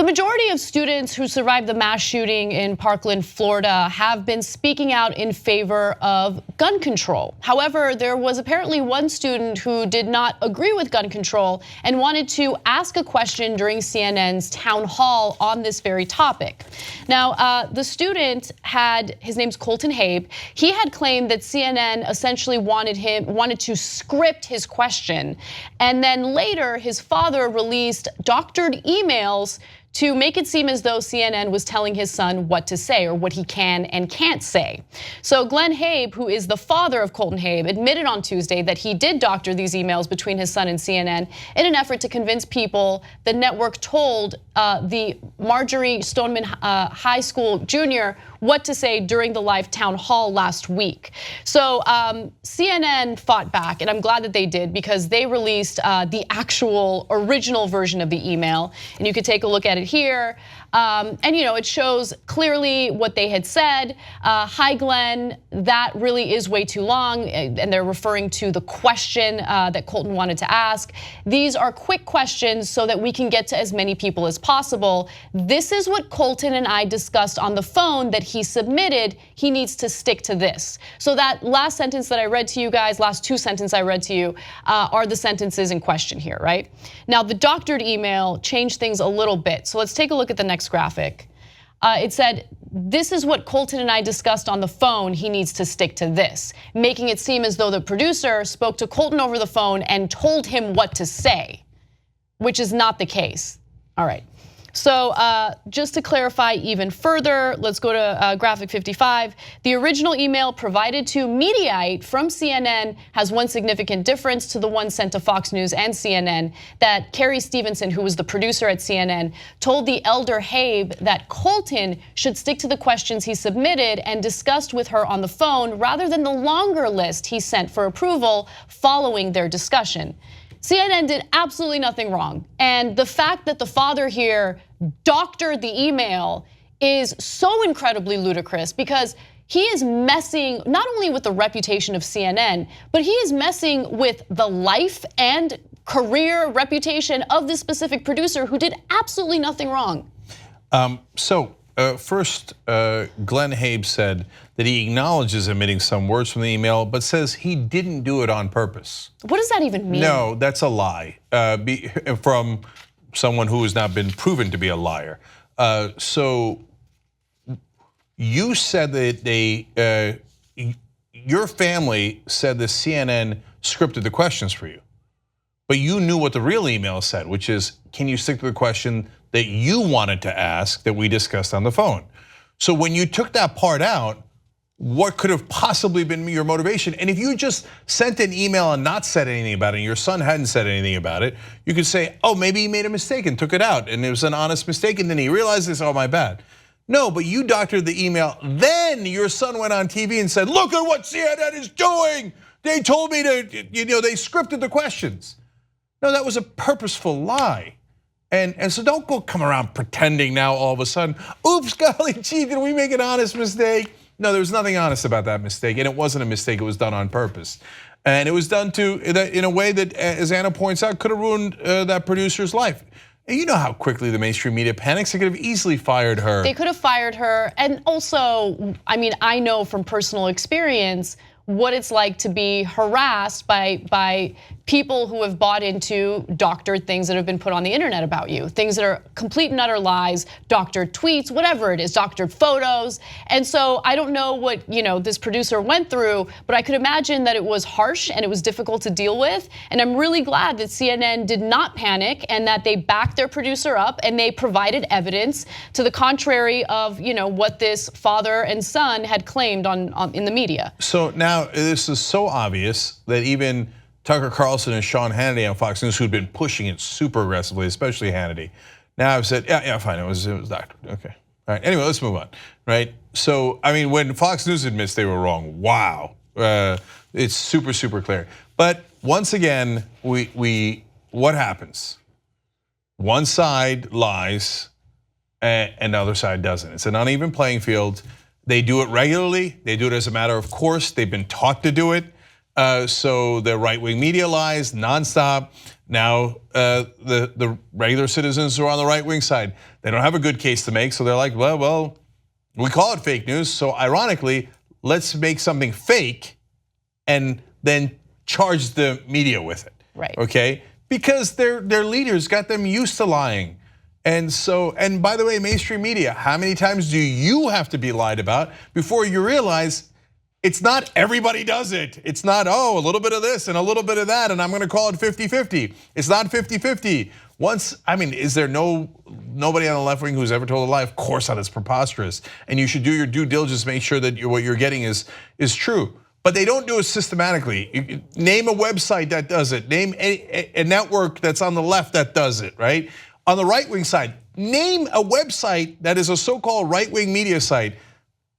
The majority of students who survived the mass shooting in Parkland, Florida have been speaking out in favor of gun control. However, there was apparently one student who did not agree with gun control and wanted to ask a question during CNN's town hall on this very topic. Now, the student his name's Colton Habe. He had claimed that CNN essentially wanted to script his question. And then later, his father released doctored emails to make it seem as though CNN was telling his son what to say or what he can and can't say. So Glenn Habe, who is the father of Colton Habe, admitted on Tuesday that he did doctor these emails between his son and CNN in an effort to convince people the network told the Marjorie Stoneman High School junior what to say during the live town hall last week. So CNN fought back, and I'm glad that they did because they released the actual original version of the email, and you could take a look at it here. And it shows clearly what they had said. Hi, Glenn, that really is way too long. And they're referring to the question that Colton wanted to ask. These are quick questions so that we can get to as many people as possible. This is what Colton and I discussed on the phone that he submitted. He needs to stick to this. So that last sentence that I read to you guys, last two sentences I read to you are the sentences in question here, right? Now, the doctored email changed things a little bit. So let's take a look at the next graphic. It said, this is what Colton and I discussed on the phone. He needs to stick to this, making it seem as though the producer spoke to Colton over the phone and told him what to say, which is not the case. All right. So just to clarify even further, let's go to graphic 55. The original email provided to Mediaite from CNN has one significant difference to the one sent to Fox News and CNN, that Carrie Stevenson, who was the producer at CNN, told the elder Habe that Colton should stick to the questions he submitted and discussed with her on the phone rather than the longer list he sent for approval following their discussion. CNN did absolutely nothing wrong. And the fact that the father here doctored the email is so incredibly ludicrous because he is messing not only with the reputation of CNN, but he is messing with the life and career reputation of this specific producer who did absolutely nothing wrong. First, Glenn Habe said that he acknowledges omitting some words from the email, but says he didn't do it on purpose. What does that even mean? No, that's a lie from someone who has not been proven to be a liar. So you said that your family said that CNN scripted the questions for you, but you knew what the real email said, which is, can you stick to the question that you wanted to ask that we discussed on the phone? So when you took that part out, what could have possibly been your motivation? And if you just sent an email and not said anything about it, and your son hadn't said anything about it, you could say, oh, maybe he made a mistake and took it out, and it was an honest mistake, and then he realized this, oh, my bad. No, but you doctored the email, then your son went on TV and said, look at what CNN is doing. They told me to, they scripted the questions. No, that was a purposeful lie. And so don't go come around pretending now all of a sudden, oops, golly gee, did we make an honest mistake? No, there was nothing honest about that mistake, and it wasn't a mistake, it was done on purpose. And it was done in a way that, as Anna points out, could have ruined that producer's life. And you know how quickly the mainstream media panics, they could have easily fired her. They could have fired her, and also, I know from personal experience what it's like to be harassed by people who have bought into doctored things that have been put on the internet about you. Things that are complete and utter lies, doctored tweets, whatever it is, doctored photos. And so I don't know what this producer went through, but I could imagine that it was harsh and it was difficult to deal with. And I'm really glad that CNN did not panic and that they backed their producer up and they provided evidence to the contrary of what this father and son had claimed in the media. So now this is so obvious that even Tucker Carlson and Sean Hannity on Fox News, who'd been pushing it super aggressively, especially Hannity, now I've said, yeah, fine, it was doctored, okay. All right, anyway, let's move on, right? So, when Fox News admits they were wrong, wow, it's super, super clear. But once again, what happens? One side lies and the other side doesn't. It's an uneven playing field. They do it regularly, they do it as a matter of course, they've been taught to do it. So the right-wing media lies nonstop. Now the regular citizens who are on the right-wing side, they don't have a good case to make, so they're like, well, we call it fake news, so ironically, let's make something fake and then charge the media with it. Right. Okay? Because their leaders got them used to lying. And by the way, mainstream media, how many times do you have to be lied about before you realize it's not everybody does it? It's not, a little bit of this and a little bit of that, and I'm gonna call it 50-50. It's not 50-50. Is there nobody on the left wing who's ever told a lie? Of course not, it's preposterous. And you should do your due diligence, make sure that what you're getting is true. But they don't do it systematically. Name a website that does it. Name a network that's on the left that does it, right? On the right wing side, name a website that is a so-called right wing media site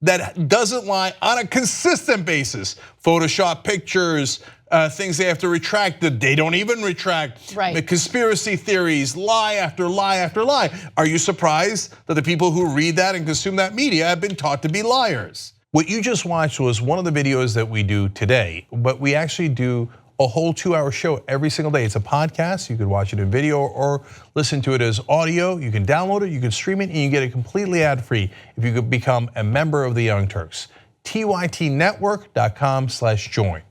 that doesn't lie on a consistent basis. Photoshop pictures, things they have to retract that they don't even retract. Right. The conspiracy theories, lie after lie after lie. Are you surprised that the people who read that and consume that media have been taught to be liars? What you just watched was one of the videos that we do today, but we actually do a whole 2-hour show every single day. It's a podcast. You could watch it in video or listen to it as audio. You can download it, you can stream it, and you get it completely ad-free if you could become a member of the Young Turks. TYTnetwork.com/join.